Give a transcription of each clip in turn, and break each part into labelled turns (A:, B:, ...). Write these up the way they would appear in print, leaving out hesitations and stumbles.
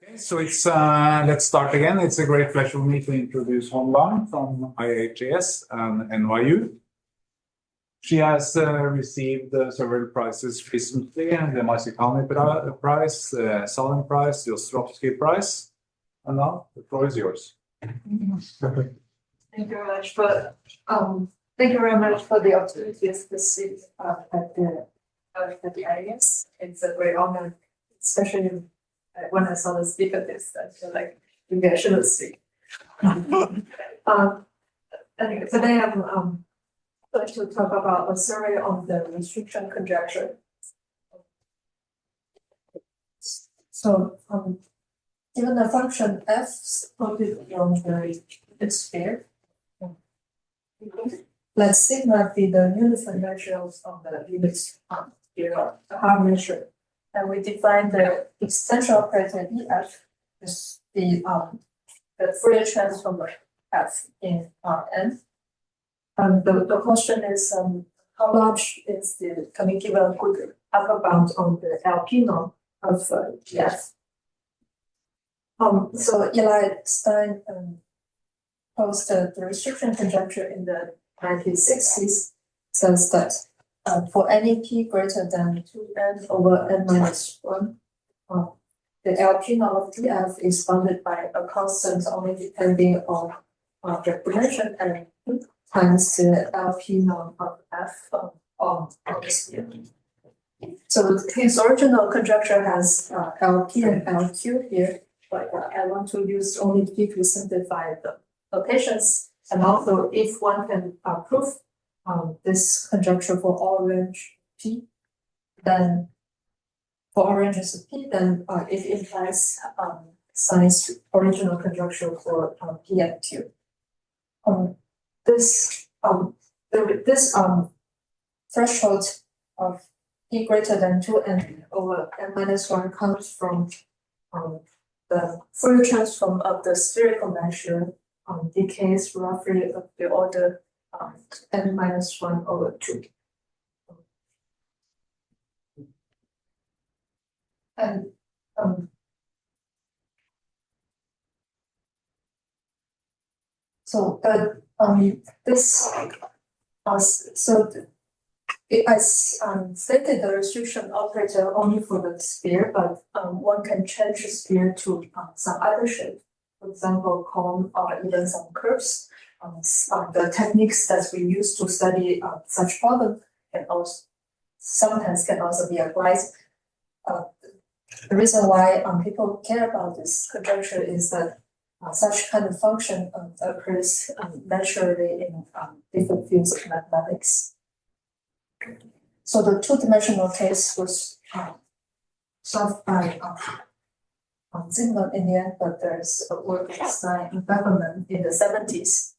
A: Okay, so it's let's start again. It's a great pleasure for me to introduce Wang from IHES and NYU. She has received several prizes recently, the Masikani Prize, the Salon Prize, the Ostrovsky Prize, and now the floor is yours.
B: Thank you very much for the opportunity to speak at the IHES. It's a great honor, especially when I saw the speaker list. I feel like maybe I shouldn't speak. Anyway, today I'm going to talk about a survey on the restriction conjecture. So, given the function f supported from the sphere, let sigma be the uniform measure of the unit sphere, the half measure. And we define the extension operator EF as the Fourier transform of F in Rn. And the question is how large is the, can we give a good upper bound on the LP norm of EF? So Eli Stein posed the restriction conjecture in the 1960s, says that for any p greater than 2n over n minus 1, the LP norm of EF is bounded by a constant only depending on the dimension n times the LP norm of F on the sphere. So his original conjecture has LP and LQ here, but I want to use only P to simplify the notations. And also, if one can prove this conjecture for all range P, then for all ranges of P, then it implies Stein's original conjecture for P and Q. This threshold of P greater than 2n over n minus 1 comes from the Fourier transform of the spherical measure decays roughly of the order n minus 1 over 2. And so this I stated the restriction operator only for the sphere, but one can change the sphere to some other shape. For example, cone or even some curves. The techniques that we use to study such problems can also sometimes be applied. The reason why people care about this conjecture is that such kind of function occurs naturally in different fields of mathematics. So the two-dimensional case was solved by Zimmermann in the end, but there's a work of Stein and Beckman in the 70s.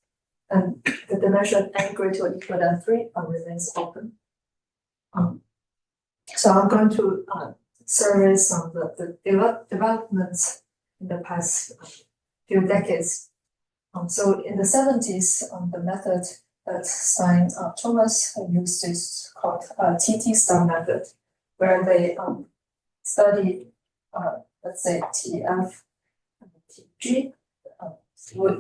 B: And the dimension n greater or equal than 3 remains open. So I'm going to survey some of the developments in the past few decades. So in the 70s, the method that Stein Thomas used is called TT star method, where they study, let's say, TF and TG.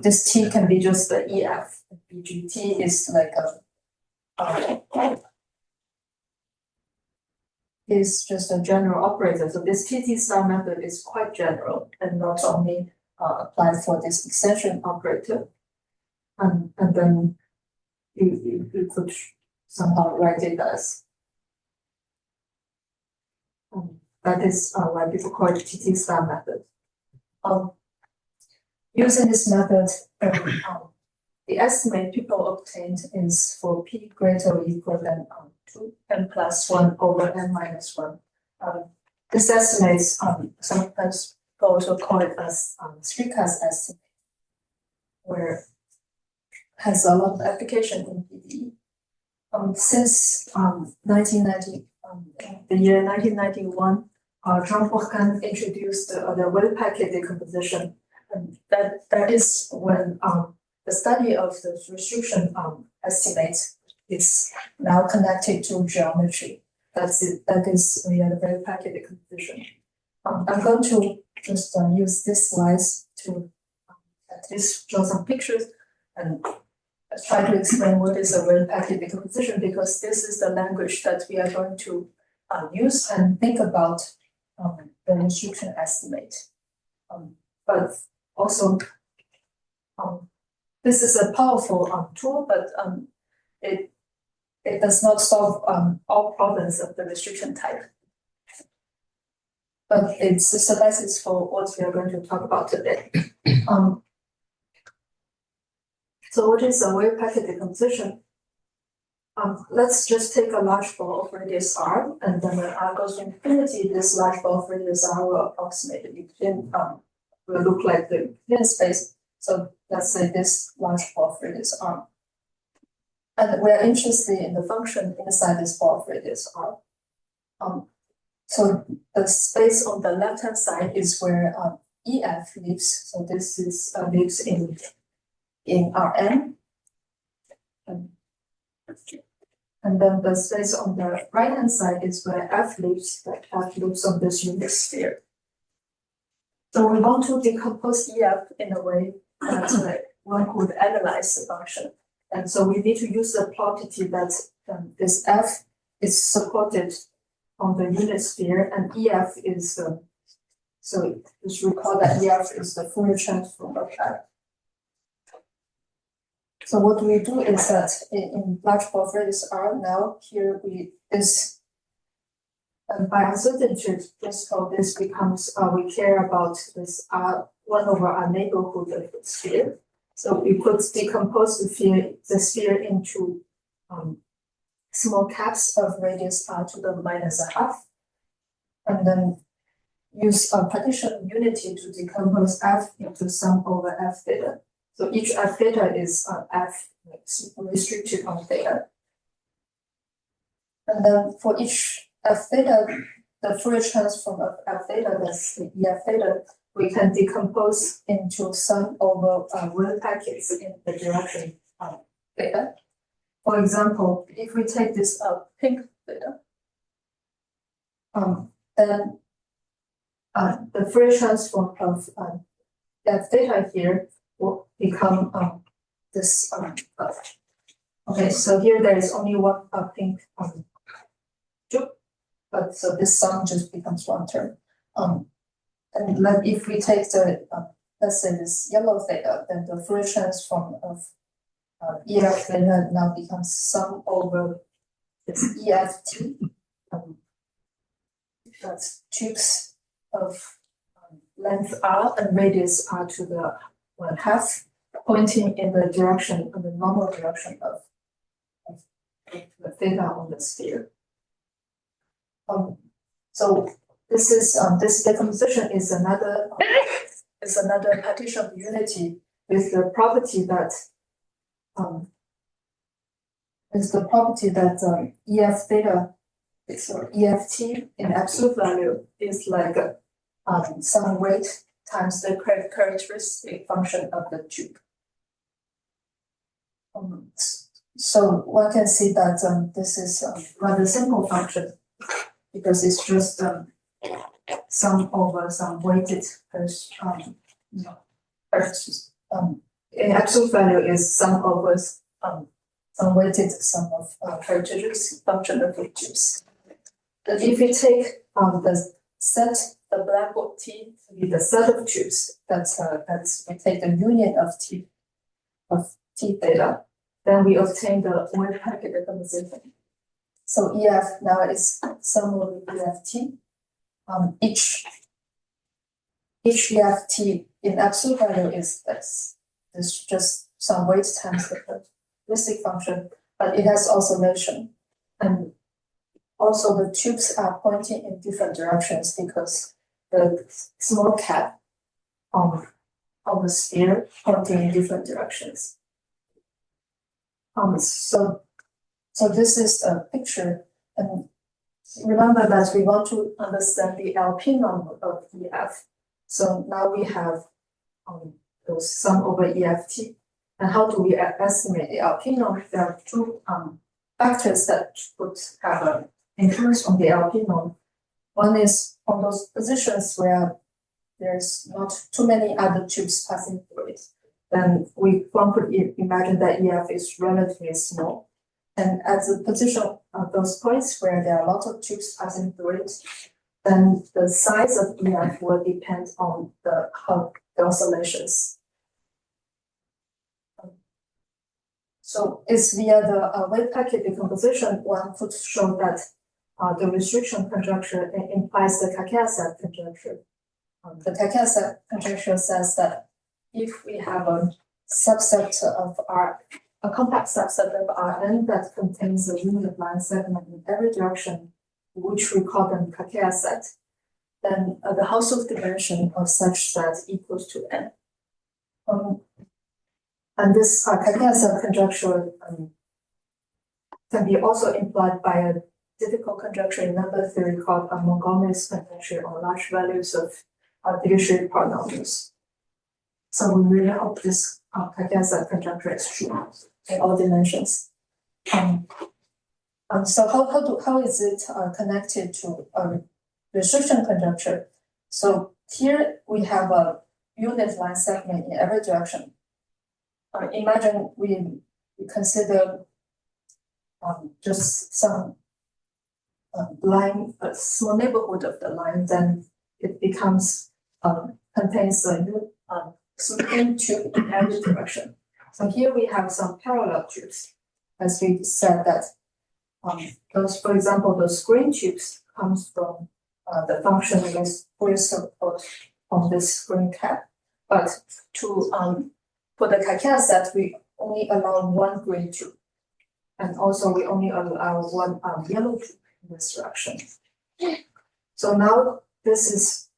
B: This T can be just the EF. BGT is like is just a general operator. So this TT star method is quite general and not only applied for this extension operator. And then you could somehow write it as that is why people call it TT star method. Using this method, the estimate people obtained is for P greater or equal than 2n plus 1 over n minus 1. This estimate sometimes people also call it as Srikast estimate, where has a lot of application in PDE. Since 1990, the year 1991, Jean Bourgain introduced the wave packet decomposition. And that is when the study of the restriction estimate is now connected to geometry. That is the wave packet decomposition. I'm going to just use this slides to at least draw some pictures and try to explain what is a well-packed decomposition, because this is the language that we are going to use and think about the restriction estimate. But also, this is a powerful tool, but it does not solve all problems of the restriction type. But it suffices for what we are going to talk about today. So what is a well-packed decomposition? Let's just take a large ball of radius r, and then when r goes to infinity, this large ball of radius r will approximate the Euclidean, will look like the Euclidean space. So let's say this large ball of radius r. And we are interested in the function inside this ball of radius r. So the space on the left-hand side is where EF lives. So this is lives in Rn. And then the space on the right-hand side is where F lives, that F lives on this unit sphere. So we want to decompose EF in a way that one could analyze the function. And so we need to use a property that this F is supported on the unit sphere, and EF is, so just recall that EF is the Fourier transform of F. So what we do is that in large ball of radius r, now here this by uncertainty principle, this becomes we care about this r1 over r neighborhood of the sphere. So we could decompose the sphere into small caps of radius r to the -1/2, and then use a partition unity to decompose f into sum over f theta. So each f theta is f restricted on theta. And then for each f theta, the Fourier transform of f theta, that's the EF theta, we can decompose into sum over well packets in the direction theta. For example, if we take this pink theta, then the Fourier transform of f theta here will become this. Okay, so here there is only one pink tube, but so this sum just becomes one term. And if we take the let's say this yellow theta, then the Fourier transform of EF theta now becomes sum over this EFT. That's tubes of length r and radius r to the 1/2, pointing in the direction, in the normal direction of the theta on the sphere. So this is this decomposition is another partition unity with the property that EF theta or EFT in absolute value is like some weight times the characteristic function of the tube. So one can see that this is a rather simple function because it's just sum over some weighted in absolute value is sum over some weighted sum of characteristic function of the tubes. But if we take the blackboard T to be the set of tubes, that's we take the union of T theta, then we obtain the well-packed decomposition. So EF now is sum over EFT. Each EFT in absolute value is this. It's just some weight times the characteristic function, but it has oscillation. And also the tubes are pointing in different directions because the small cap on the sphere pointing in different directions. So this is a picture, and remember that we want to understand the LP norm of EF. So now we have those sum over EFT. And how do we estimate the LP norm? There are two factors that would have an influence on the LP norm. One is on those positions where there's not too many other tubes passing through it. Then one could imagine that EF is relatively small. And at the position of those points where there are a lot of tubes passing through it, then the size of EF will depend on the oscillations. So it's via the wave packet decomposition, one could show that the restriction conjecture implies the Kakeya conjecture. The Kakeya conjecture says that if we have a subset of a compact subset of Rn that contains a unit line segment in every direction, which we call them Kakeya set, then the Hausdorff dimension of such set equals to n. And this Kakeya conjecture can be also implied by a difficult conjecture in number theory called Montgomery's conjecture on large values of Dirichlet polynomials. So we really hope this Kakeya conjecture is true in all dimensions. So how is it connected to restriction conjecture? So here we have a unit line segment in every direction. Imagine we consider just some line, a small neighborhood of the line, then it becomes contains a smoothing tube in every direction. So here we have some parallel tubes, as we said that those, for example, those green tubes comes from the function of this Fourier support on this green cap, but to for the Kakeya set, we only allow one green tube, and also we only allow one yellow tube in this direction. So now this is,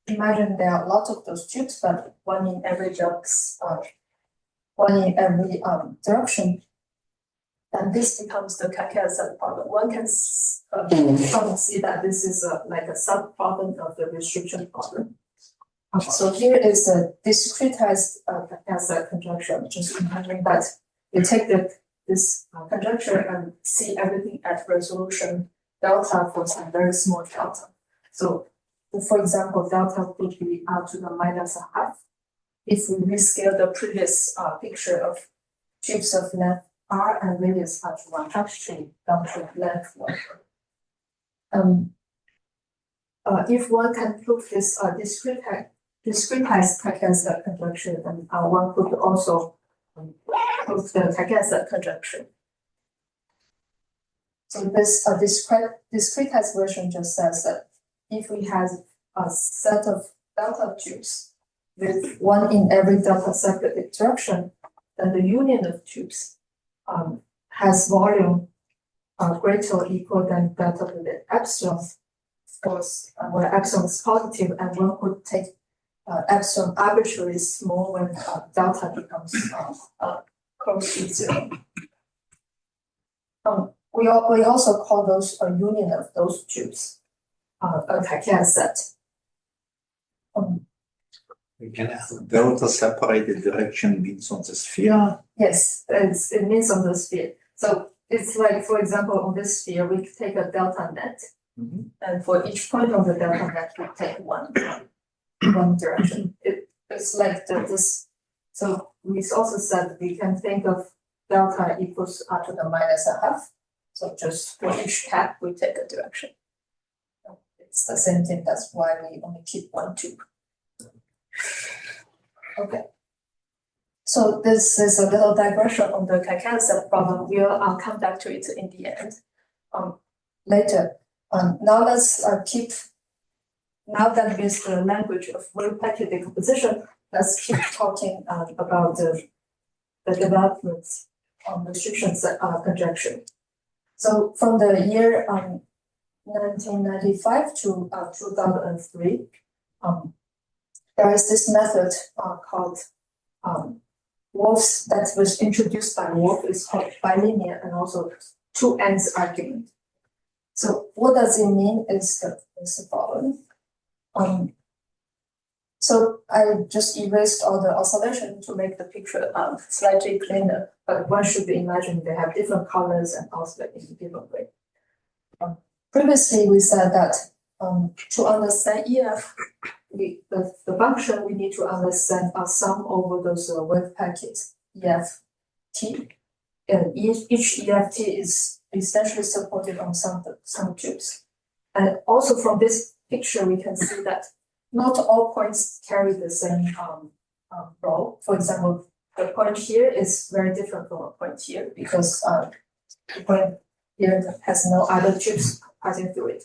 B: imagine there are a lot of those tubes, but one in every direction, and this becomes the Kakeya set problem. One can see that this is like a sub-problem of the restriction problem. So here is a discretized Kakeya conjecture. Just imagine that you take this conjecture and see everything at resolution delta for some very small delta. So, for example, delta could be r to the minus a half. If we rescale the previous picture of tubes of length r and radius r to 1/2 string down to length 1. If one can prove this discretized Kakeya conjecture, then one could also prove the Kakeya conjecture. So this discretized version just says that if we have a set of delta tubes with one in every delta separate direction, then the union of tubes has volume greater or equal than delta with epsilon, of course, where epsilon is positive, and one could take epsilon arbitrarily small when delta becomes close to 0. We also call those a union of those tubes, a Kakeya set.
C: We can have delta separated direction means on the sphere.
B: Yes, it means on the sphere. So it's like, for example, on this sphere, we take a delta net, and for each point on the delta net, we take one direction. It's like this. So we also said we can think of delta equals r to the minus a half. So just for each cap, we take a direction. It's the same thing. That's why we only keep one tube. Okay. So this is a little digression on the Kakeya problem. We'll come back to it in the end later. Now let's now that with the language of wave packet decomposition, let's keep talking about the developments on restrictions conjecture. So from the year 1995 to 2003, there is this method called Wolff's, that was introduced by Wolff. It's called bilinear and also two ends argument. So what does it mean is the following. So I just erased all the oscillation to make the picture slightly cleaner, but one should be imagining they have different colors and oscillate in a different way. Previously, we said that to understand EF, the function we need to understand are sum over those wave packets, EFT. And each EFT is essentially supported on some tubes. And also from this picture, we can see that not all points carry the same role. For example, the point here is very different from a point here because the point here has no other tubes passing through it.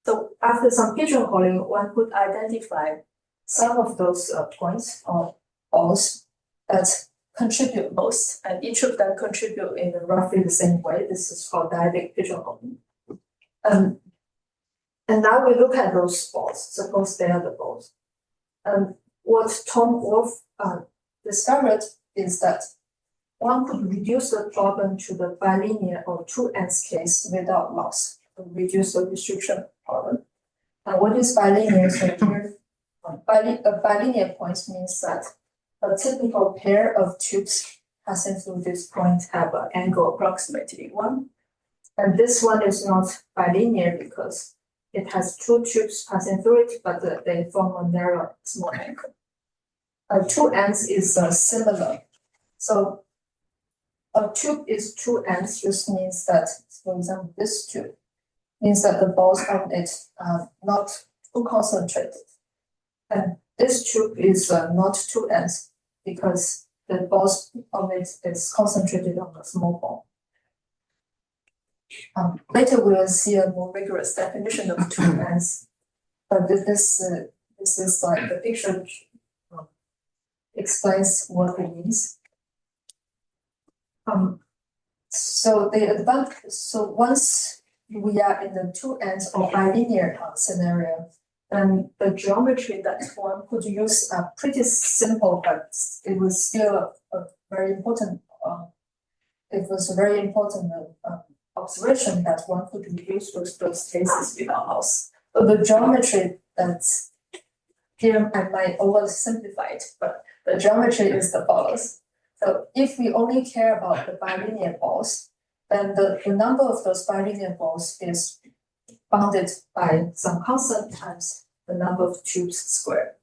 B: So after some pigeonholing, one could identify some of those points or balls that contribute most, and each of them contribute in roughly the same way. This is called dyadic pigeonholing. And now we look at those balls. Suppose they are the balls. What Tom Wolf discovered is that one could reduce the problem to the bilinear or two ends case without loss, reduce the restriction problem. And what is bilinear? So here, a bilinear point means that a typical pair of tubes passing through this point have an angle approximately 1. And this one is not bilinear because it has two tubes passing through it, but they form a narrow small angle. Two ends is similar. So a tube is two ends just means that, for example, this tube means that the balls on it are not too concentrated. And this tube is not two ends because the balls on it is concentrated on a small ball. Later we will see a more rigorous definition of two ends, but this is like the picture explains what it means. So once we are in the two ends or bilinear scenario, then the geometry that one could use are pretty simple, but it was still a very important. It was a very important observation that one could reduce those cases without loss. So the geometry that's here, I might oversimplify it, but the geometry is the follows. So if we only care about the bilinear balls, then the number of those bilinear balls is bounded by some constant times the number of tubes squared.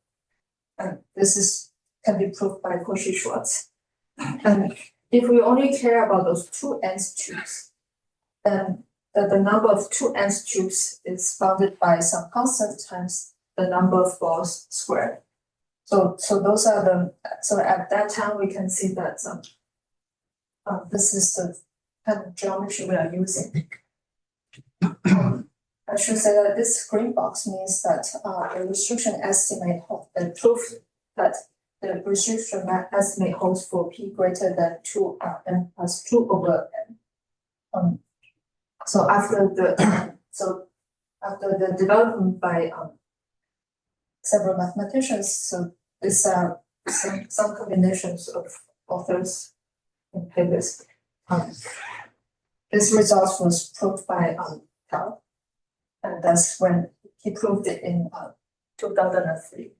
B: And this can be proved by Cauchy-Schwarz. And if we only care about those two ends tubes, then the number of two ends tubes is bounded by some constant times the number of balls squared. So those are so at that time we can see that this is the kind of geometry we are using. I should say that this green box means that the restriction estimate the proof that the restriction estimate holds for p greater than 2 n plus 2 over n. So after the development by several mathematicians, so these are some combinations of authors in papers. This result was proved by Tao, and that's when he proved it in 2003.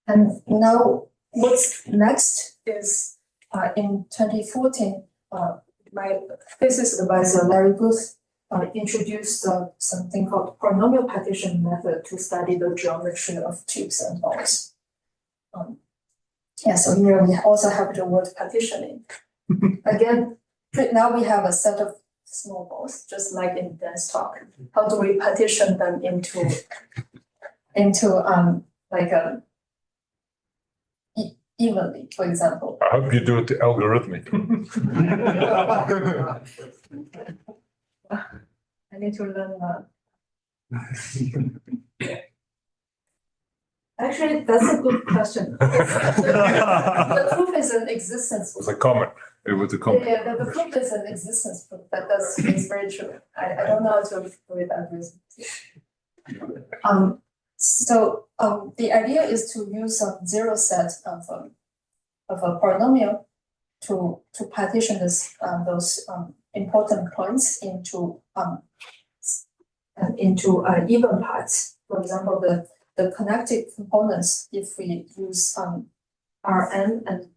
B: And now what's next is in 2014, my thesis advisor Larry Booth introduced something called polynomial partition method to study the geometry of tubes and balls. So here we also have the word partitioning. Again, now we have a set of small balls, just like in Dan's talk. How do we partition them into like evenly, for example?
D: I hope you do it algorithmic.
B: I need to learn Actually, that's a good question. The proof is an existence
D: It was a comment. It was a comment.
B: Yeah, the proof is an existence proof. It's very true. I don't know how to do it algorithm. The idea is to use a zero set of a polynomial to partition those important points into even parts. For example, the connected components, if we use Rn and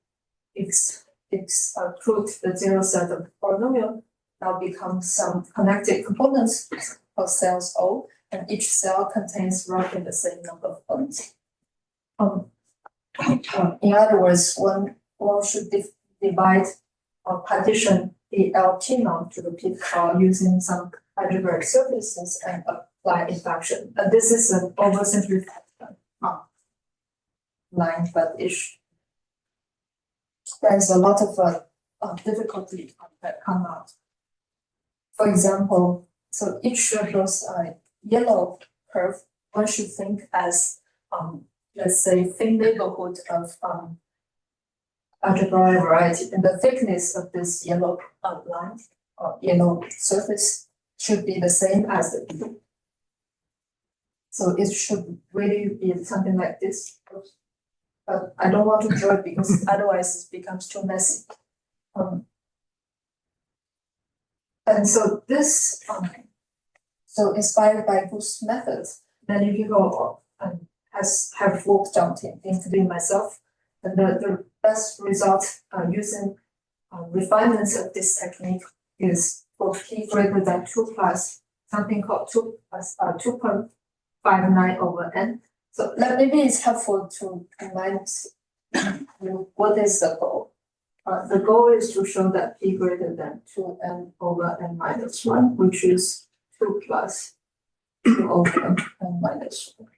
B: exclude the zero set of polynomial, now become some connected components called cells O, and each cell contains roughly the same number of points. In other words, one should divide or partition the LT norm to the peak using some algebraic surfaces and apply induction. This is an oversimplified line, but there's a lot of difficulty that come out. For example, so each of those yellow curve, one should think as let's say thin neighborhood of algebraic variety, and the thickness of this yellow line or yellow surface should be the same as the peak. So it should really be something like this. But I don't want to draw it because otherwise it becomes too messy. And so this, so inspired by Booth's method, many people have worked on it, including myself. And the best result using refinements of this technique is for p greater than 2 plus something called 2.59 over n. So maybe it's helpful to remind you what is the goal. The goal is to show that p greater than 2n over n minus 1, which is 2 plus 2 over n minus 1.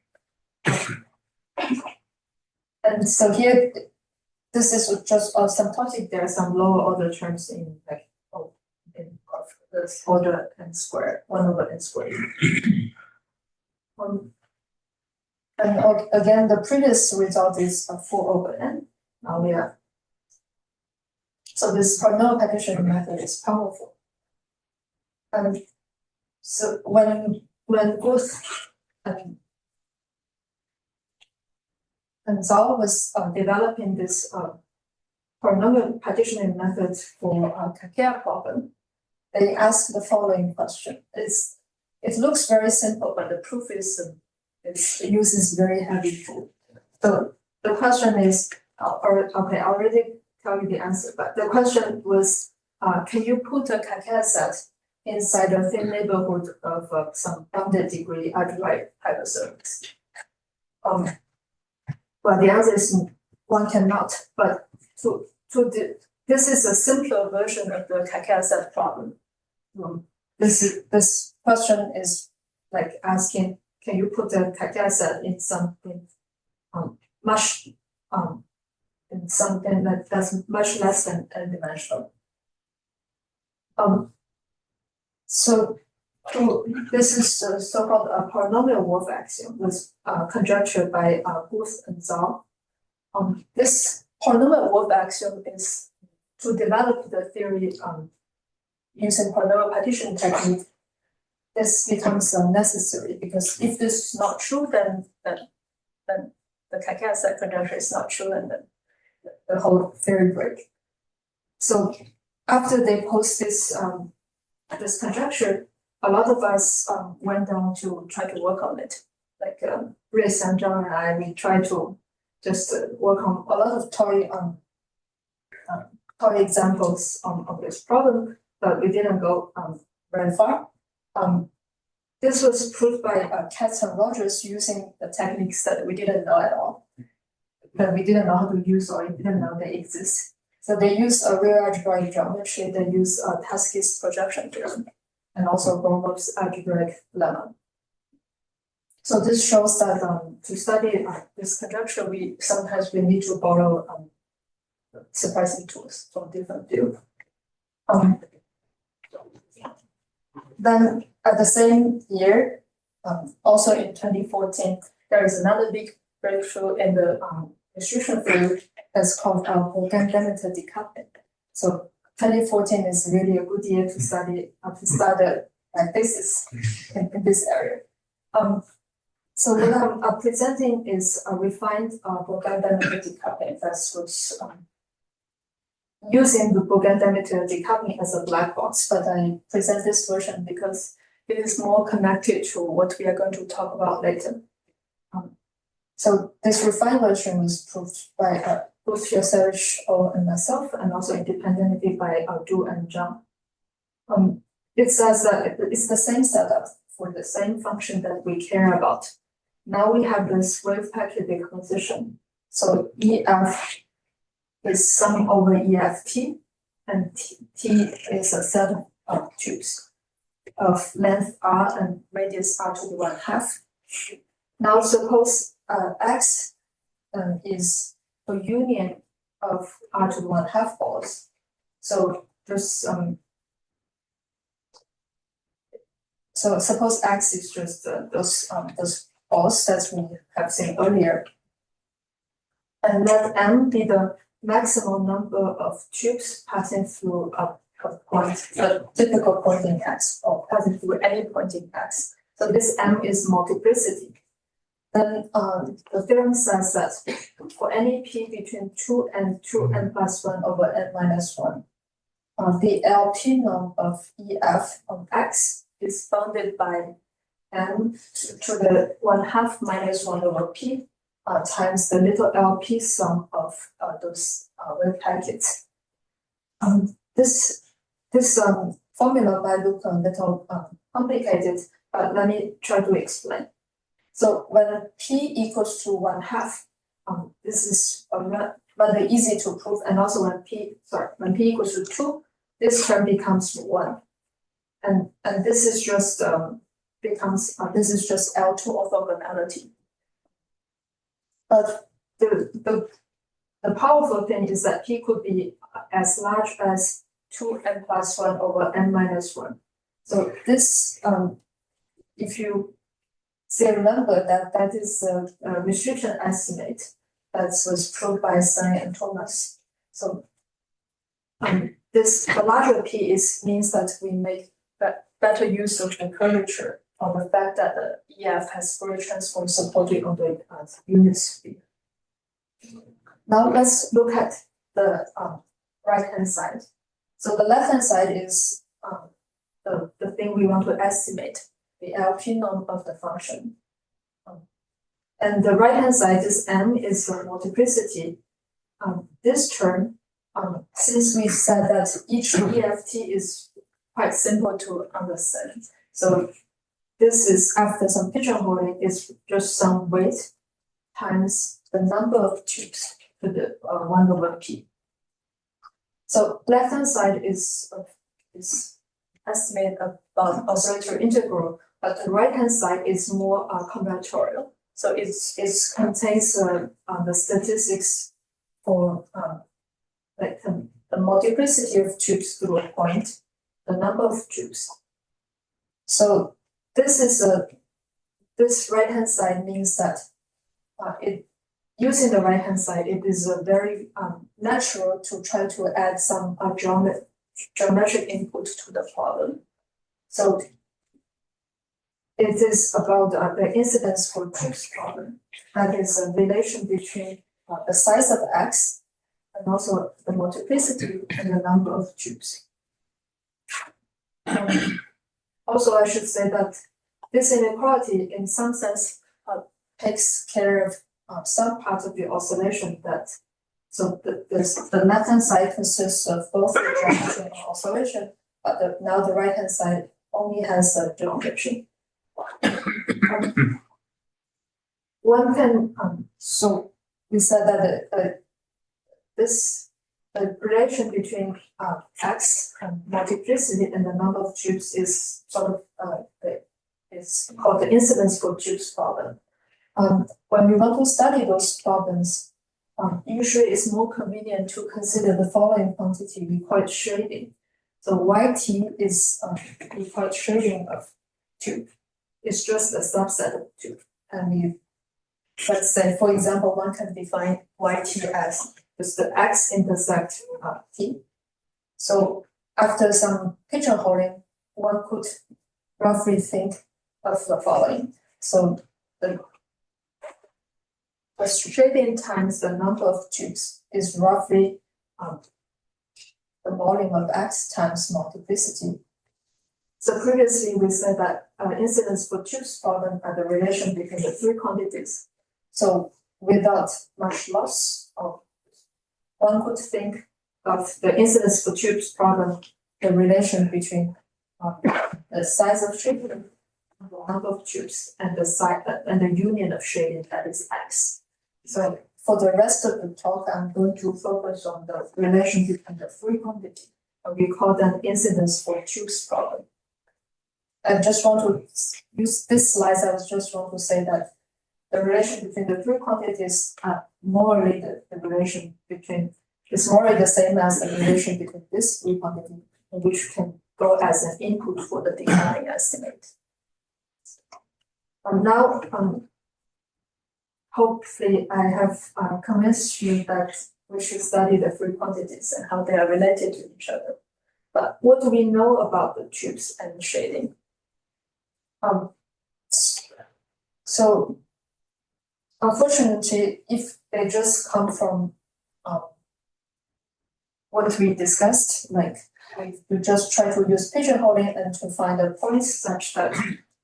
B: And so here, this is just asymptotic. There are some lower order terms in this order n squared, 1 over n squared. And again, the previous result is 4 over n. Now we are. So this polynomial partitioning method is powerful. And so when Booth and Zhao was developing this polynomial partitioning method for Kakea problem, they asked the following question. It looks very simple, but the proof is it uses very heavy proof. So the question is, okay, I already tell you the answer, but the question was, can you put a Kakea set inside a thin neighborhood of some bounded degree algebraic hypersurface? Well, the answer is one cannot, but this is a simpler version of the Kakea set problem. This question is like asking, can you put a Kakea set in something in something that's much less than n-dimensional? So this is a so-called polynomial Wolf axiom, was conjectured by Booth and Zhao. This polynomial Wolf axiom is to develop the theory using polynomial partition technique. This becomes necessary because if this is not true, then the Kakea set conjecture is not true, and then the whole theory breaks. So after they post this conjecture, a lot of us went on to try to work on it. Like Grace and John and I, we tried to just work on a lot of toy examples of this problem, but we didn't go very far. This was proved by Katz and Rogers using the techniques that we didn't know at all, that we didn't know how to use or we didn't know they exist. So they use a real algebraic geometry, they use Tarski's projection theorem, and also Gromov's algebraic lemma. So this shows that to study this conjecture, we sometimes need to borrow surprising tools from different fields. Then at the same year, also in 2014, there is another big breakthrough in the restriction field that's called Bogan-Demeter decoupling. So 2014 is really a good year to start a thesis in this area. So what I'm presenting is a refined Bogan-Demeter decoupling that's what's using the Bogan-Demeter decoupling as a black box, but I present this version because it is more connected to what we are going to talk about later. So this refined version was proved by both Yosevich and myself, and also independently by Du and Zhang. It says that it's the same setup for the same function that we care about. Now we have this wave packet decomposition. So EF is sum over EFT, and T is a set of tubes of length R and radius R to the 1/2. Now suppose X is a union of R to the 1/2 balls. So there's so suppose X is just those balls that we have seen earlier. And let M be the maximum number of tubes passing through a point, a typical pointing X, or passing through any pointing X. So this M is multiplicity. Then the theorem says that for any P between 2 and 2n plus 1 over n minus 1, the LP norm of EF of X is bounded by M to the 1/2 minus 1 over P times the little LP sum of those wave packets. This formula might look a little complicated, but let me try to explain. So when P equals to 1/2, this is rather easy to prove, and also when P equals to 2, this term becomes 1, and this is just this is just L2 orthogonality. But the powerful thing is that P could be as large as 2n plus 1 over n minus 1. So this, if you say, remember that is a restriction estimate that was proved by Tsai and Thomas. So the larger P means that we make better use of the curvature of the fact that the EF has Fourier transform supported on the unit sphere. Now let's look at the right-hand side. So the left-hand side is the thing we want to estimate, the LP norm of the function. And the right-hand side, this M is the multiplicity. This term, since we said that each EFT is quite simple to understand, so this is, after some pigeonholing, is just some weight times the number of tubes to the 1 over P. So left-hand side is estimated about oscillator integral, but the right-hand side is more combinatorial. So it contains the statistics for like the multiplicity of tubes through a point, the number of tubes. So this right-hand side means that using the right-hand side, it is very natural to try to add some geometric input to the problem. So it is about the incidence for tubes problem. That is a relation between the size of X and also the multiplicity and the number of tubes. Also, I should say that this inequality, in some sense, takes care of some part of the oscillation. So the left-hand side consists of both the geometry and oscillation, but now the right-hand side only has the geometry. One can so we said that the relation between X and multiplicity and the number of tubes is sort of it's called the incidence for tubes problem. When we want to study those problems, usually it's more convenient to consider the following quantity we call it shading. So YT is we call it shading of tube. It's just a subset of tube. And let's say, for example, one can define YT as just the X intersect T. So after some pigeonholing, one could roughly think of the following. So the shading times the number of tubes is roughly the volume of X times multiplicity. So previously we said that incidence for tubes problem are the relation between the three quantities. So without much loss, one could think of the incidence for tubes problem, the relation between the size of tube the number of tubes and the size and the union of shading that is X. So for the rest of the talk, I'm going to focus on the relation between the free quantity, and we call that incidence for tubes problem. I just want to use this slide. I just want to say that the relation between the three quantities are morally the relation between is morally the same as the relation between this three quantity, which can go as an input for the declining estimate. Now, hopefully, I have convinced you that we should study the three quantities and how they are related to each other. But what do we know about the tubes and shading? So unfortunately, if they just come from what we discussed, like we just try to use pigeonholing and to find a point such that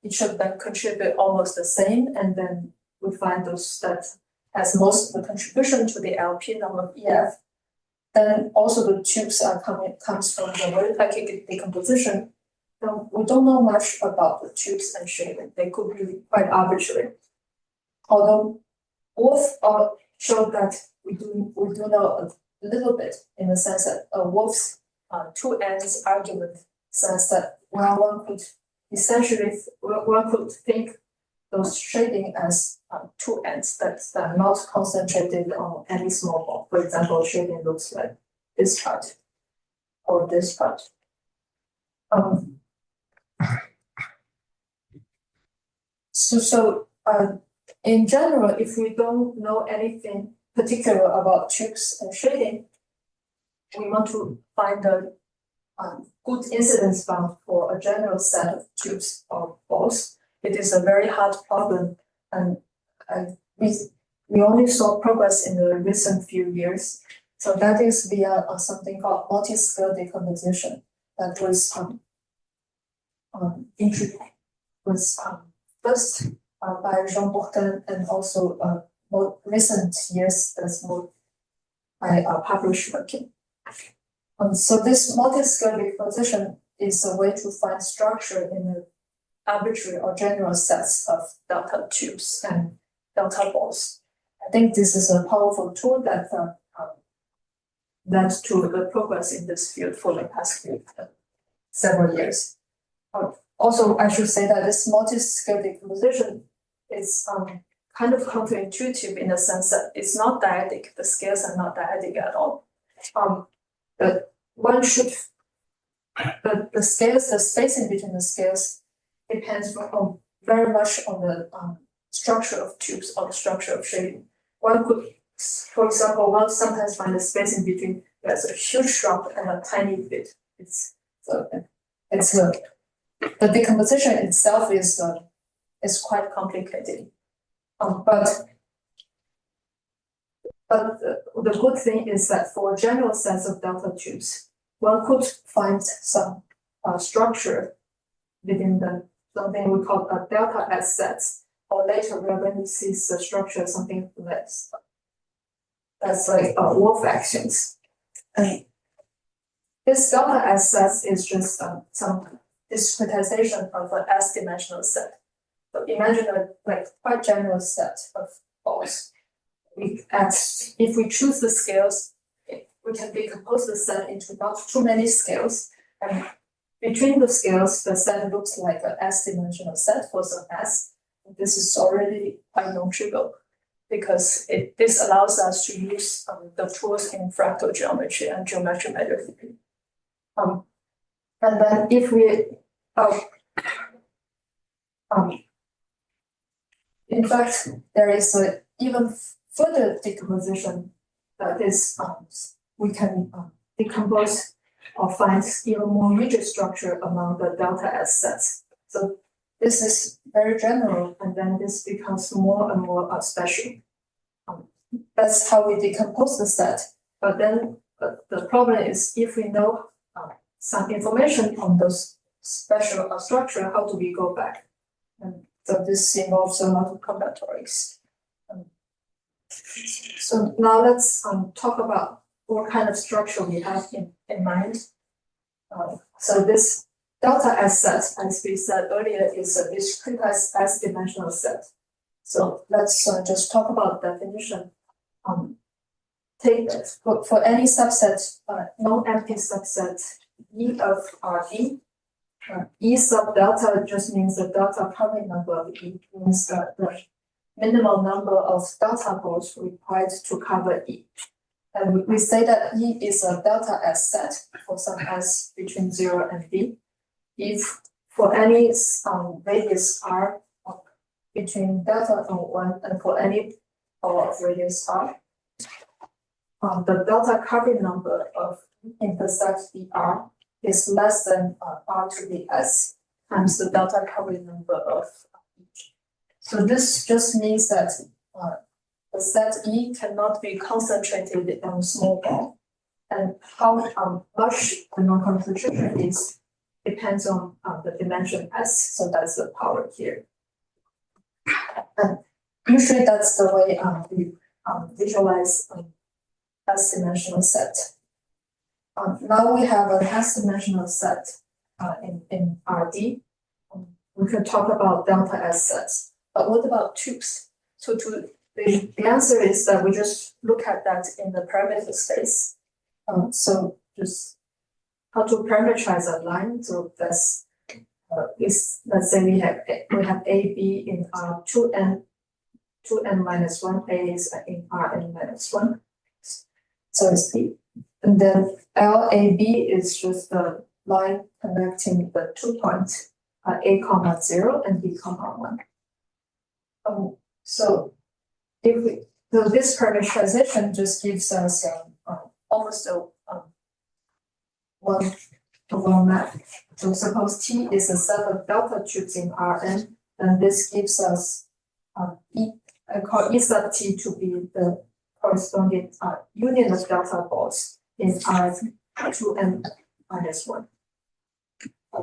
B: each of them contribute almost the same, and then we find those that has most of the contribution to the LP number of EF. Then also the tubes comes from the Wolff decomposition. Now, we don't know much about the tubes and shading. They could be quite arbitrary. Although Wolff showed that we do know a little bit in the sense that Wolff's two ends argument says that one could essentially think those shading as two ends that are not concentrated on any small ball. For example, shading looks like this part or this part. So in general, if we don't know anything particular about tubes and shading, we want to find a good incidence bound for a general set of tubes or balls. It is a very hard problem, and we only saw progress in the recent few years. So that is via something called multi-scale decomposition that was introduced first by Jean Bourtin, and also more recent years as more by published working. So this multi-scale decomposition is a way to find structure in the arbitrary or general sets of delta tubes and delta balls. I think this is a powerful tool that led to the progress in this field for the past several years. Also, I should say that this multi-scale decomposition is kind of counterintuitive in the sense that it's not dyadic. The scales are not dyadic at all. But one should, the scales, the spacing between the scales depends very much on the structure of tubes or the structure of shading. One could, for example, one sometimes find the spacing between there's a huge drop and a tiny bit. The decomposition itself is quite complicated. But the good thing is that for general sets of delta tubes, one could find some structure within something we call a delta S sets, or later we are going to see the structure something that's like Wolff actions. And this delta S sets is just some discretization of an S-dimensional set. So imagine a quite general set of balls. If we choose the scales, we can decompose the set into not too many scales, and between the scales, the set looks like an S-dimensional set for some S. This is already quite non-trivial because this allows us to use the tools in fractal geometry and geometric measure theory. And then if we, in fact, there is an even further decomposition that is we can decompose or find even more rigid structure among the delta S sets. So this is very general, and then this becomes more and more special. That's how we decompose the set. But then the problem is if we know some information on those special structure, how do we go back? And so this involves a lot of combinatorics. So now let's talk about what kind of structure we have in mind. So this delta S set, as we said earlier, is a discretized S-dimensional set. So let's just talk about definition. Take that for any subset, non-empty subset E of Rd. E sub delta just means the delta covering number of E, means the minimal number of delta balls required to cover E. And we say that E is a delta S set for some S between 0 and B. If for any radius R between delta and 1 and for any power of radius R, the delta covering number of intersect BR is less than R to the S times the delta covering number of each. So this just means that the set E cannot be concentrated on small ball, and how much the non-concentration is depends on the dimension S. So that's the power here. And usually that's the way we visualize S-dimensional set. Now we have an S-dimensional set in RD. We can talk about delta S sets. But what about tubes? So the answer is that we just look at that in the parameter space. So just how to parameterize a line. So that's let's say we have A, B in R2n minus 1, A is in Rn minus 1. So it's B. And then LAB is just the line connecting the 2 points, A comma 0 and B comma 1. So this parameterization just gives us almost a one map. So suppose T is a set of delta tubes in Rn, then this gives us I call E sub T to be the corresponding union of delta balls in R2n minus 1.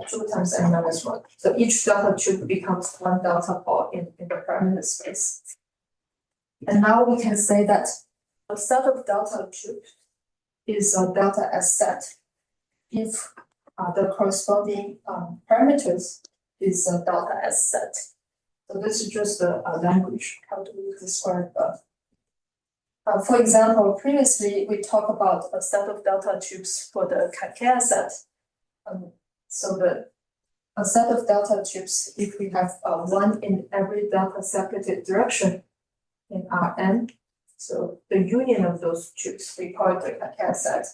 B: 2 times n minus 1. So each delta tube becomes one delta ball in the parameter space. And now we can say that a set of delta tubes is a delta S set if the corresponding parameters is a delta S set. So this is just a language. How do we describe for example, previously we talked about a set of delta tubes for the Kakea set. So a set of delta tubes, if we have one in every delta separated direction in Rn, so the union of those tubes, we call it the Kakea set.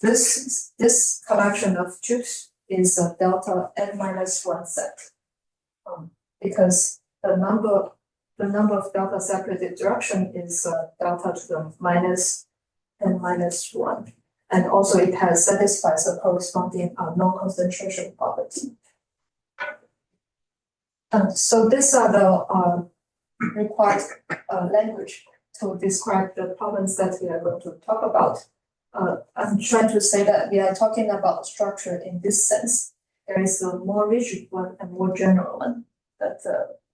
B: This collection of tubes is a delta n minus 1 set, because the number of delta separated direction is delta to the minus n minus 1. And also it satisfies a corresponding non-concentration property. So these are the required language to describe the problems that we are going to talk about. I'm trying to say that we are talking about structure in this sense. There is a more rigid one and more general one that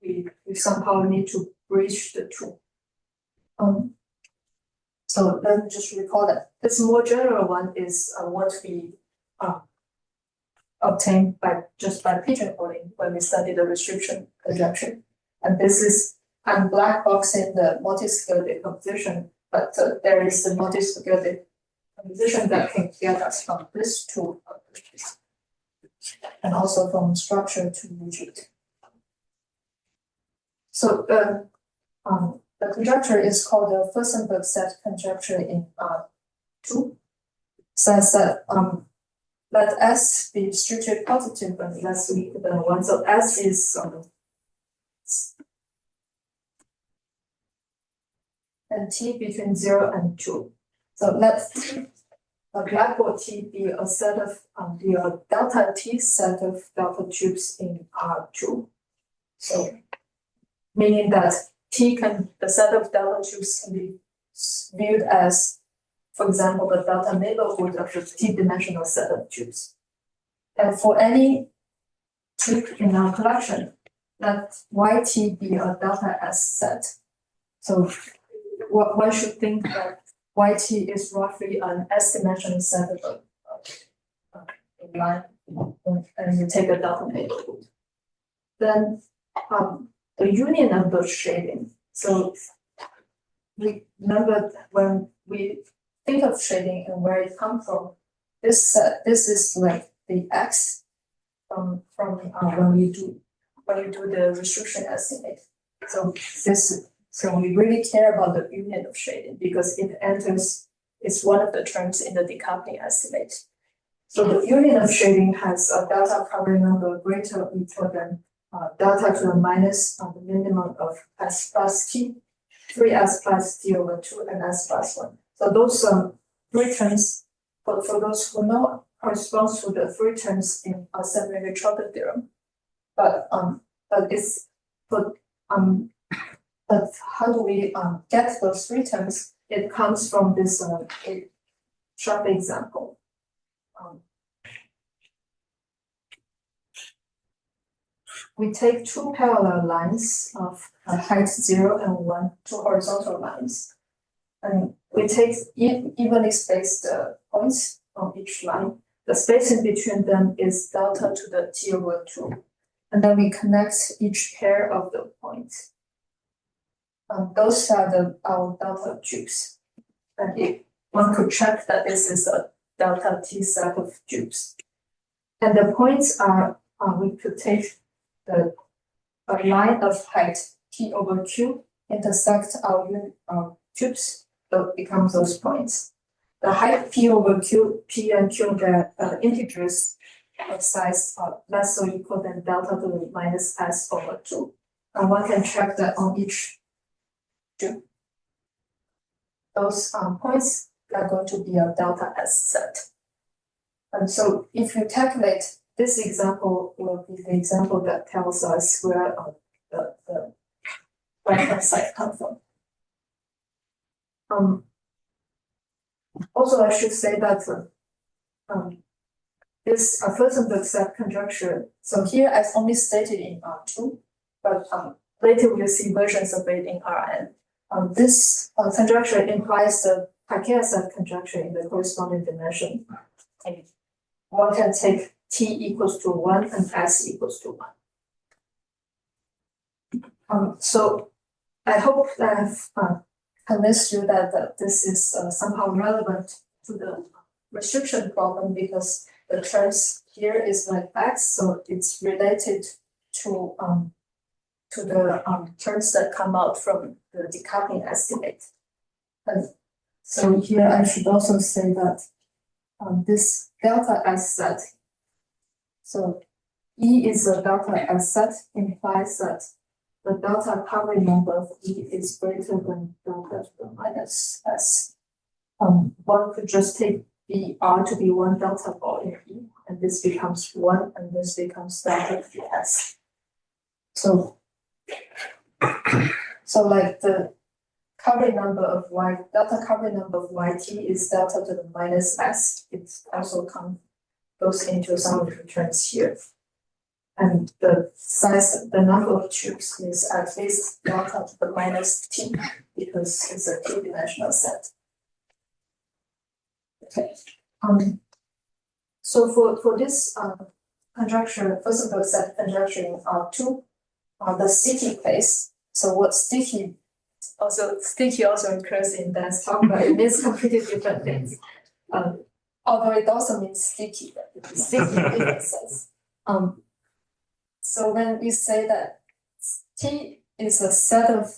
B: we somehow need to bridge the two. So let me just recall that this more general one is what we obtained by pigeonholing when we study the restriction conjecture. And this is I'm black boxing the multi-scale decomposition, but there is the multi-scale decomposition that can get us from this to this, and also from structure to rigid. So the conjecture is called the Furstenberg set conjecture in R2. Says that let S be strictly positive and less weak than 1. So S is and T between 0 and 2. So let a blackboard T be a set of the delta T set of delta tubes in R2. So meaning that the set of delta tubes can be viewed as, for example, the delta neighborhood of the T-dimensional set of tubes. And for any tube in our collection, let YT be a delta S set. So one should think that YT is roughly an S-dimensional set of a line. and you take a delta neighborhood. Then the union of those shading. So we remember when we think of shading and where it comes from. This is like the X from when we do the restriction estimate. So we really care about the union of shading because it enters. It's one of the terms in the decoupling estimate. So the union of shading has a delta covering number greater or equal than delta to the minus the minimum of S plus T, 3S plus T over 2 and S plus 1. So those three terms, for those who know, corresponds to the three terms in a semi-Trotter theorem. But how do we get those three terms? It comes from this a sharp example. We take two parallel lines of height 0 and 1, two horizontal lines. And we take evenly spaced points on each line. The spacing between them is delta to the T over 2. And then we connect each pair of the points. Those are our delta tubes. And one could check that this is a delta T set of tubes. And the points are, we could take a line of height T over Q intersect our tubes, so it becomes those points. The height P over Q, P and Q, the integers of size less or equal than delta to the minus S over 2. And one can check that on each tube. Those points are going to be a delta S set. And so if you calculate, this example will be the example that tells us where the right-hand side comes from. Also, I should say that this Furstenberg set conjecture, so here I've only stated in R2, but later we'll see versions of it in Rn. This conjecture implies the Parquet set conjecture in the corresponding dimension. And one can take T equals to 1 and S equals to 1. So I hope that I've convinced you that this is somehow relevant to the restriction problem because the terms here is like X, so it's related to the terms that come out from the decoupling estimate. And so here I should also say that this delta S set, so E is a delta S set, implies that the delta covering number of E is greater than delta to the minus S. One could just take BR to be one delta ball in E, and this becomes 1, and this becomes delta S. So like the covering number of Y, delta covering number of YT is delta to the minus S. It also goes into some of the terms here. And the size, the number of tubes is at least delta to the minus T because it's a two-dimensional set. Okay. So for this conjecture, Furstenberg set conjecture in R2, the sticky place. So what sticky also occurs in Dan's talk, but it means completely different things. Although it also means sticky, but it's sticky in different sense. So when we say that T is a set of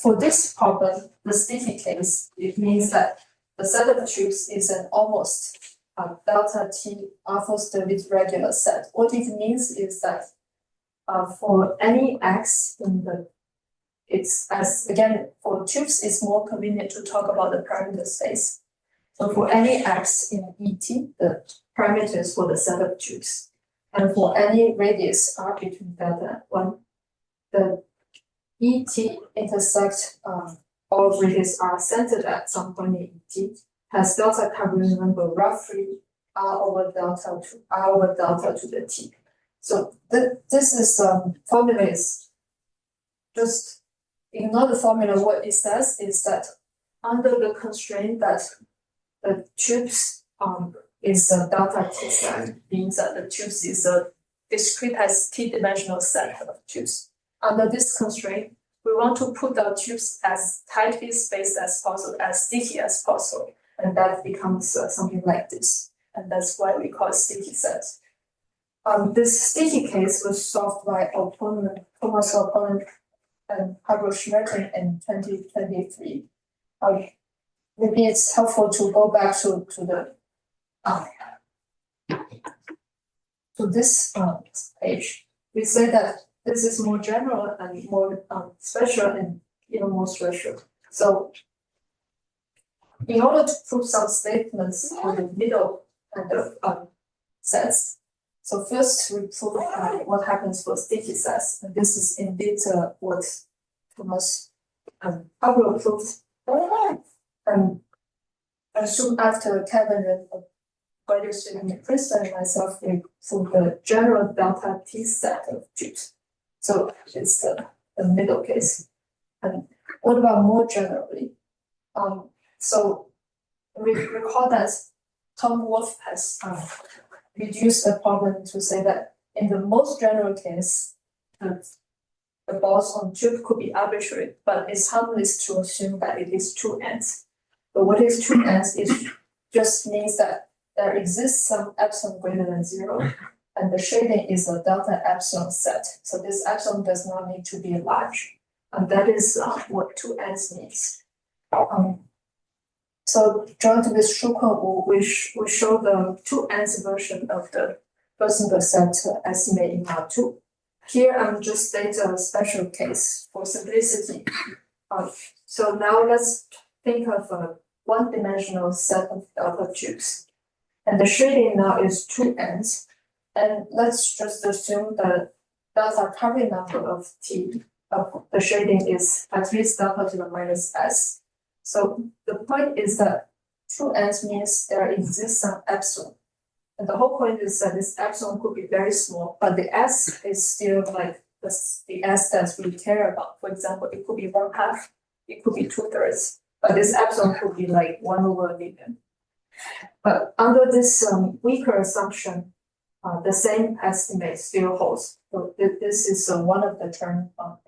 B: for this problem, the sticky case, it means that the set of tubes is an almost delta T Arthur-Sturvitz regular set. What it means is that for any X in the, it's as again for tubes, it's more convenient to talk about the parameter space. So for any X in ET, the parameters for the set of tubes, and for any radius R between delta and 1, the ET intersect all radius R centered at some point in ET has delta covering number roughly R over delta to the T. So this is formula is just ignore the formula. What it says is that under the constraint that the tubes is a delta T set, means that the tubes is a discretized T-dimensional set of tubes. Under this constraint, we want to put the tubes as tightly spaced as possible, as sticky as possible, and that becomes something like this. And that's why we call it sticky set. This sticky case was solved by Thomas Opponent and Pablo Schmerting in 2023. Maybe it's helpful to go back to this page. We say that this is more general and more special and even more special. So in order to prove some statements for the middle kind of sets, so first we prove what happens for sticky sets, and this is indeed what Thomas Pablo proved. And soon after Kevin and graduate student in Princeton and myself, we proved the general delta T set of tubes. So it's the middle case. And what about more generally? So we recall that Tom Wolfe has reduced the problem to say that in the most general case, the balls on tube could be arbitrary, but it's harmless to assume that it is two ends. But what is two ends is just means that there exists some epsilon greater than 0, and the shading is a delta epsilon set. So this epsilon does not need to be large, and that is what two ends means. So joined with Shuko, we show the two ends version of the Furstenberg set estimate in R2. Here I'm just stating a special case for simplicity. So now let's think of a one-dimensional set of delta tubes. And the shading now is two ends. And let's just assume that delta covering number of T of the shading is at least delta to the minus S. So the point is that two ends means there exists some epsilon. And the whole point is that this epsilon could be very small, but the S is still like the S that we care about. For example, it could be 1/2, it could be 2/3, but this epsilon could be like 1/1,000,000. But under this weaker assumption, the same estimate still holds. So this is one of the terms on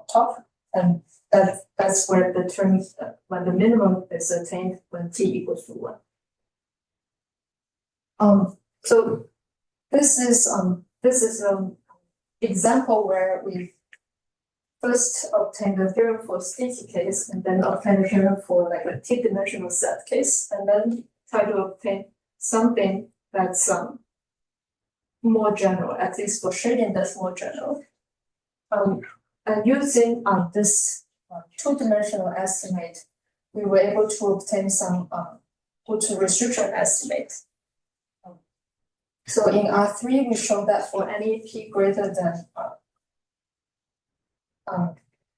B: top, and that's where the term when the minimum is attained when T equals to 1. So this is example where we first obtain the theorem for sticky case and then obtain the theorem for like a T-dimensional set case, and then try to obtain something that's more general, at least for shading that's more general. And using this two-dimensional estimate, we were able to obtain some put restriction estimate. So in R3, we show that for any P greater than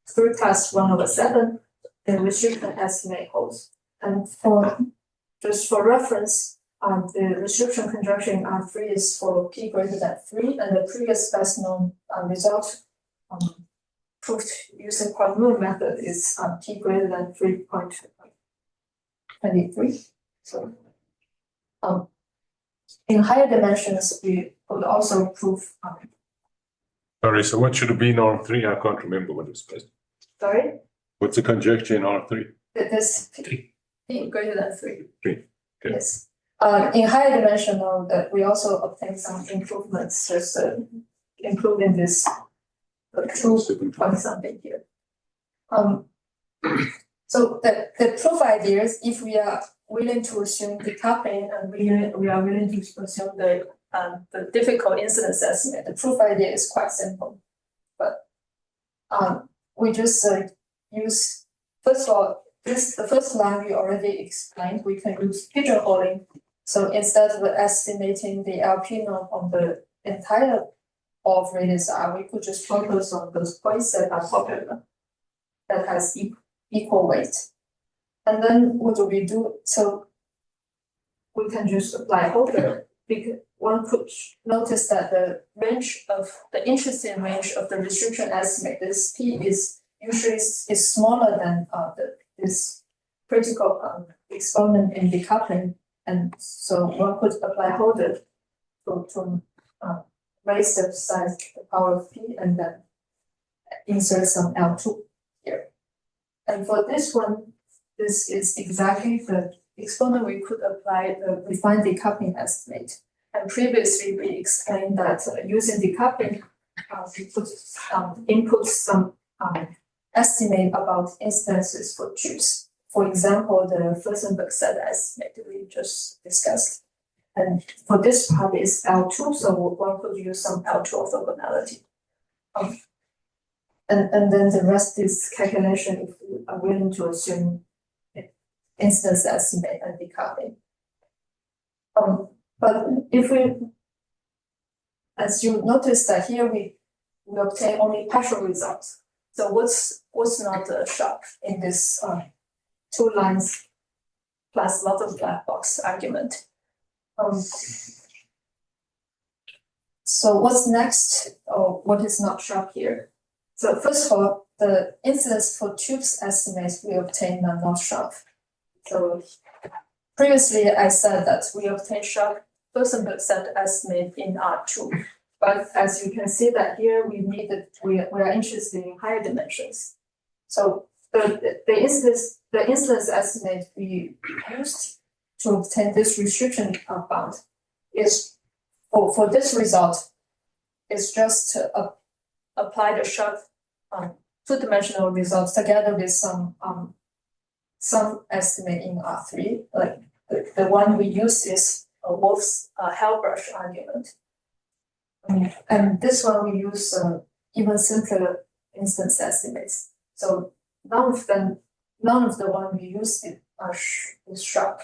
B: 3 + 1/7, the restriction estimate holds. And just for reference, the restriction conjecture in R3 is for P greater than 3, and the previous best known result proved using quadruple method is P greater than 3.23. So in higher dimensions, we could also prove.
D: Sorry, so what should it be in R3? I can't remember what it was supposed to.
B: Sorry?
D: What's the conjecture in R3?
B: This P greater than 3.
D: 3. Okay.
B: Yes. In higher dimensional, that we also obtain some improvements, just improving this 2 point something here. So the proof idea is if we are willing to assume decoupling and we are willing to assume the difficult incidence estimate, the proof idea is quite simple. But we just use, first of all, the first line we already explained, we can use pigeonholing. So instead of estimating the LP norm on the entire of radius R, we could just focus on those points that are popular, that has equal weight. And then what do we do? So we can just apply Holder. One could notice that the interesting range of the restriction estimate, this P is usually smaller than this critical exponent in decoupling. And so one could apply holder to raise the size, the power of P, and then insert some L2 here. And for this one, this is exactly the exponent we could apply the refined decoupling estimate. And previously we explained that using decoupling, we could input some estimate about instances for tubes. For example, the Furstenberg set estimate we just discussed. And for this part is L2, so one could use some L2 orthogonality. And then the rest is calculation if we are willing to assume instance estimate and decoupling. But if we, as you notice that here we obtain only partial results. So what's not sharp in this 2 lines plus lot of black box argument? So what's next, or what is not sharp here? So first of all, the incidence for tubes estimates we obtain are not sharp. So previously I said that we obtain sharp Furstenberg set estimate in R2. But as you can see that here we are interested in higher dimensions. So the incidence estimate we used to obtain this restriction bound is for this result is just to apply the sharp 2-dimensional results together with some estimate in R3. Like the one we use is Wolf's Hellbrush argument. And this one we use even simpler instance estimates. So none of the one we use is sharp.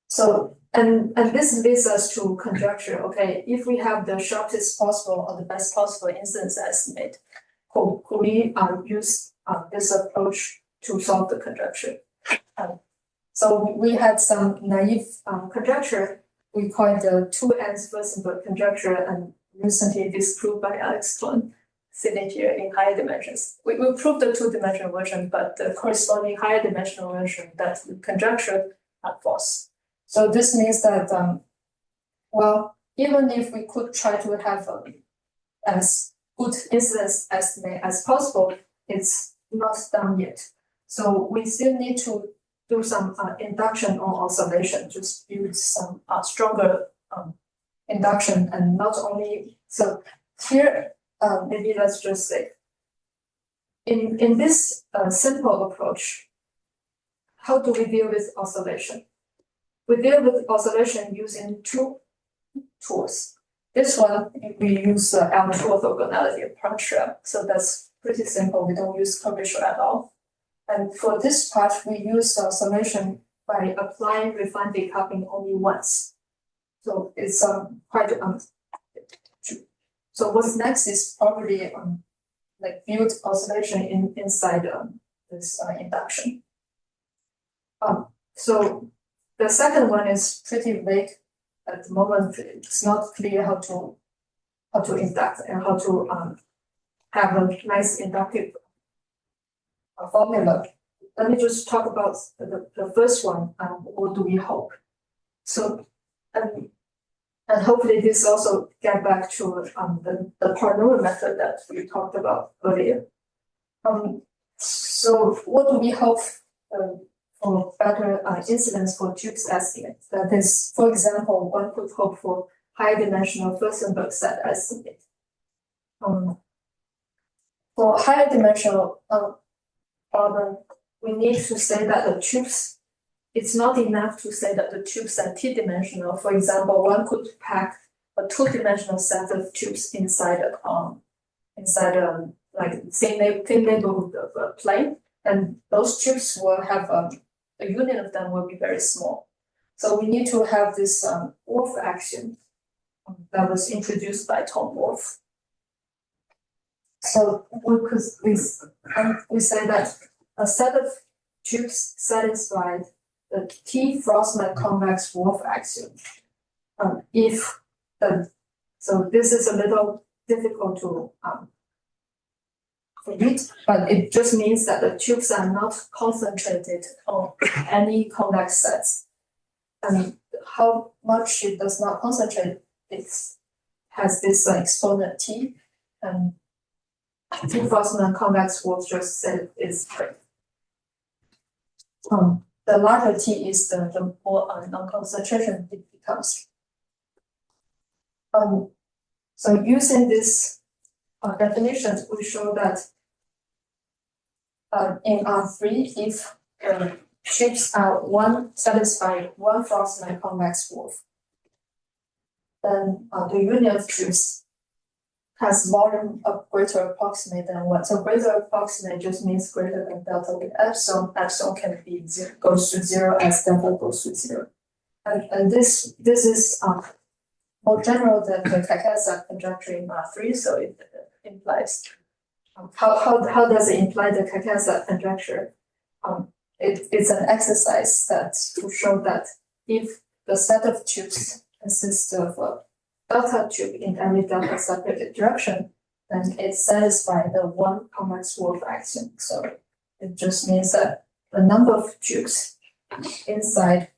B: So and this leads us to conjecture. Okay, if we have the sharpest possible or the best possible instance estimate, could we use this approach to solve the conjecture? So we had some naive conjecture. We call it the 2n Furstenberg conjecture, and recently disproved by Alex Thorn, sitting here in higher dimensions. We proved the 2-dimensional version, but the corresponding higher dimensional version, that's the conjecture, are false. So this means that, well, even if we could try to have as good incidence estimate as possible, it's not done yet. So we still need to do some induction or oscillation, just build some stronger induction, and not only, so here, maybe let's just say, in this simple approach, how do we deal with oscillation? We deal with oscillation using 2 tools. This one, we use L2 orthogonality approach, so that's pretty simple. We don't use curvature at all. And for this part, we use oscillation by applying refined decoupling only once. So it's quite so what's next is probably like build oscillation inside this induction. So the second one is pretty vague at the moment. It's not clear how to induct and how to have a nice inductive formula. Let me just talk about the first one. What do we hope? So, and hopefully this also get back to the polynomial method that we talked about earlier. So what do we hope for better incidence for tubes estimate? That is, for example, one could hope for high dimensional Furstenberg set estimate. For higher dimensional problem, we need to say that the tubes, it's not enough to say that the tubes are t-dimensional. For example, one could pack a 2-dimensional set of tubes inside like same neighborhood of a plane, and those tubes will have a union of them will be very small. So we need to have this Wolf axiom that was introduced by Tom Wolf. So we say that a set of tubes satisfied the T-Frostman convex Wolf axiom. So this is a little difficult to read, but it just means that the tubes are not concentrated on any convex sets. and how much it does not concentrate, it has this exponent T, and T Frossman convex wolf just said is the larger T is the more non-concentration it becomes. So using this definition, we show that in R3, if chips are satisfy one Frossman convex wolf, then the union of chips has volume of greater approximate than 1. So greater approximate just means greater than delta with epsilon. Epsilon can be goes to 0 as delta goes to 0. And this is more general than the Kakasa conjecture in R3, so it implies how does it imply the Kakasa conjecture? It's an exercise that to show that if the set of tubes consists of a delta tube in every delta separated direction, then it satisfies the one convex wolf axiom. So it just means that the number of tubes inside,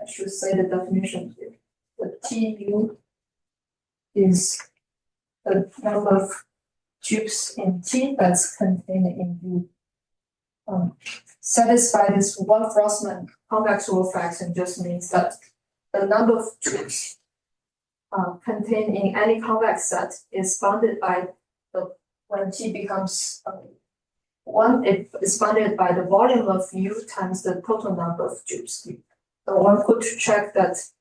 B: I should say the definition here, the TU is the number of tubes in T that's contained in U. Satisfy this one Frossman convex wolf axiom just means that the number of tubes contained in any convex set is bounded by when T becomes 1, it is bounded by the volume of U times the total number of tubes. So one could check that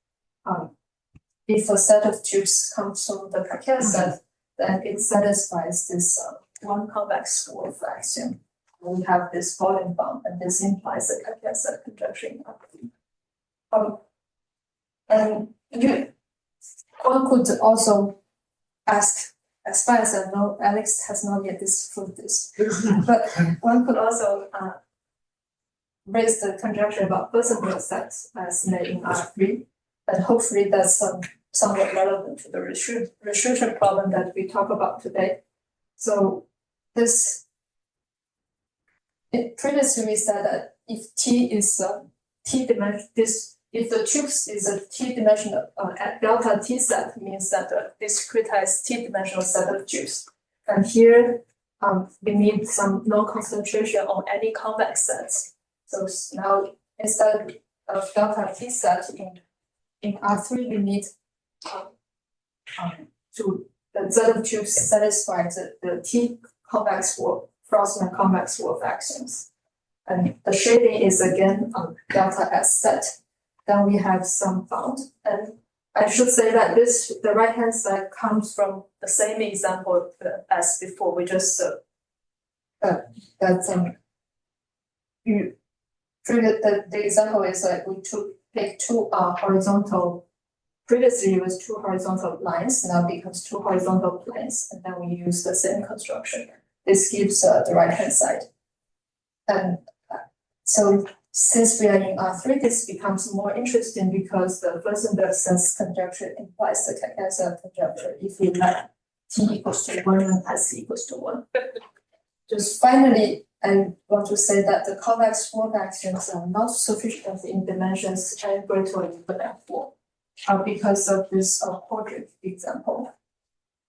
B: if a set of tubes comes from the Kakea set, then it satisfies this one convex wolf axiom. We have this volume bound, and this implies the Kakea set conjecture in R3. And one could also ask, as far as I know, Alex has not yet disproved this, but one could also raise the conjecture about Bersenberg sets as made in R3, and hopefully that's somewhat relevant to the restriction problem that we talk about today. So previously we said that if T is T-dimensional, if the tubes is a T-dimensional delta T set, means that the discretized T-dimensional set of tubes. And here we need some non-concentration on any convex sets. So now instead of delta T set in R3, we need to the set of tubes satisfies the T convex wolf, Frossman convex wolf axioms. And the shading is again delta S set. Then we have some bound. And I should say that the right hand side comes from the same example as before. We just the example is like we take two horizontal. Previously it was two horizontal lines, now it becomes two horizontal planes, and then we use the same construction. This gives the right hand side. And so since we are in R3, this becomes more interesting because the Bersenberg sets conjecture implies the Kakasa conjecture if we let T equals to 1 and S equals to 1. Just finally, I want to say that the convex wolf axioms are not sufficient in dimensions n greater or equal than 4. Because of this portrait example.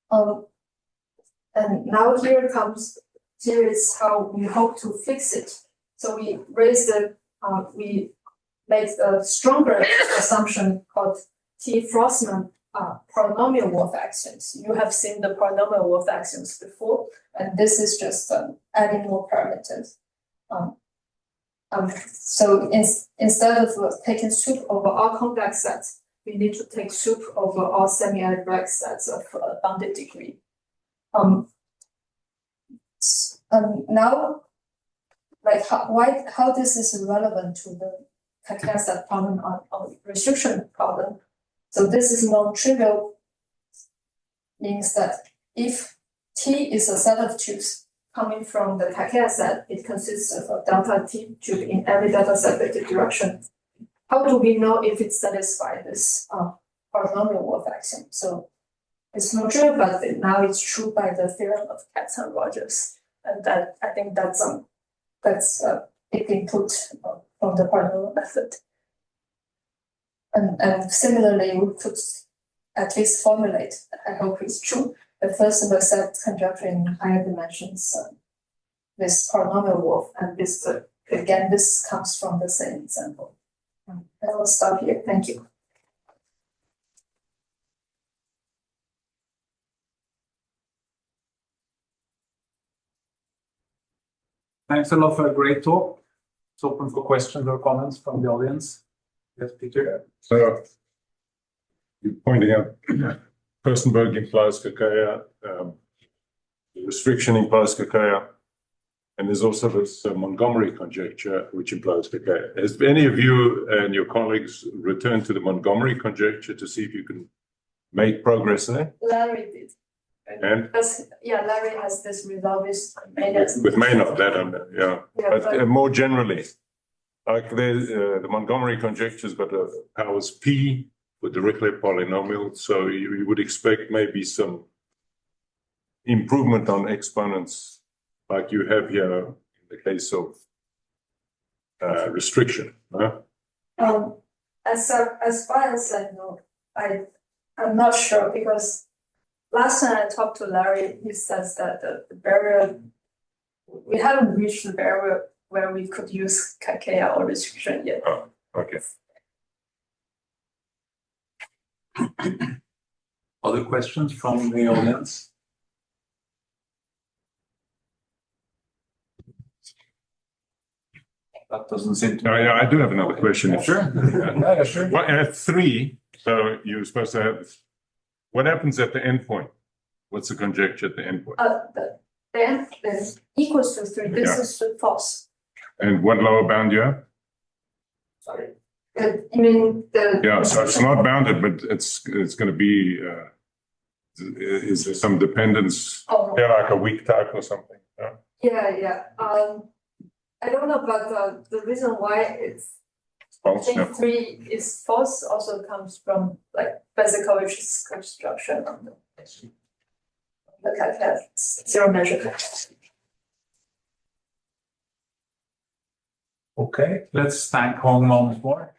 B: And now here is how we hope to fix it. So we we make a stronger assumption called T Frossman polynomial wolf axioms. You have seen the polynomial wolf axioms before, and this is just adding more parameters. So instead of taking soup over all convex sets, we need to take soup over all semi-algebraic sets of bounded degree. Now, like how this is relevant to the Kakea set problem on restriction problem. So this is non-trivial, means that if T is a set of tubes coming from the Kakea set, it consists of a delta T tube in every delta separated direction. How do we know if it satisfies this polynomial wolf axiom? So it's not true, but now it's true by the theorem of Katz and Rogers, and that I think that's a big input from the polynomial method. And similarly, we could at least formulate, I hope it's true, the first accept conjecture in higher dimensions with polynomial wolf, and this again, this comes from the same example. I will stop here. Thank you.
A: Thanks a lot for a great talk. It's open for questions or comments from the audience. Yes, Peter.
D: So you're pointing out Furstenberg implies Kakaya, restriction implies Kakaya, and there's also this Montgomery conjecture, which implies Kakaya. Has any of you and your colleagues returned to the Montgomery conjecture to see if you can make progress there?
B: Larry did.
D: And?
B: Because, yeah, Larry has this resolvist
D: With Maynard, that, yeah.
B: Yeah,
D: But more generally, like the Montgomery conjecture's got powers P with the Dirichlet polynomial, so you would expect maybe some improvement on exponents like you have here in the case of restriction. Huh?
B: As far as I know, I'm not sure, because last time I talked to Larry, he says that the barrier, we haven't reached the barrier where we could use KKR or restriction yet.
D: Oh, okay.
A: Other questions from the audience? That doesn't seem to.
D: Yeah, I do have another question.
A: Sure. Yeah, sure.
D: Well, at 3, so you're supposed to have, what happens at the endpoint? What's the conjecture at the endpoint?
B: The end equals to 3. This is false.
D: And what lower bound do you have?
B: Sorry. You mean the.
D: Yeah, so it's not bounded, but it's going to be, is there some dependence?
B: Oh.
D: Yeah, like a weak type or something.
B: Yeah. I don't know, but the reason why it's I
D: False,
B: think
D: yeah.
B: 3 is false also comes from like Bezikovich's construction on the calculus, zero measure calculus.
A: Okay, let's thank Hong once more.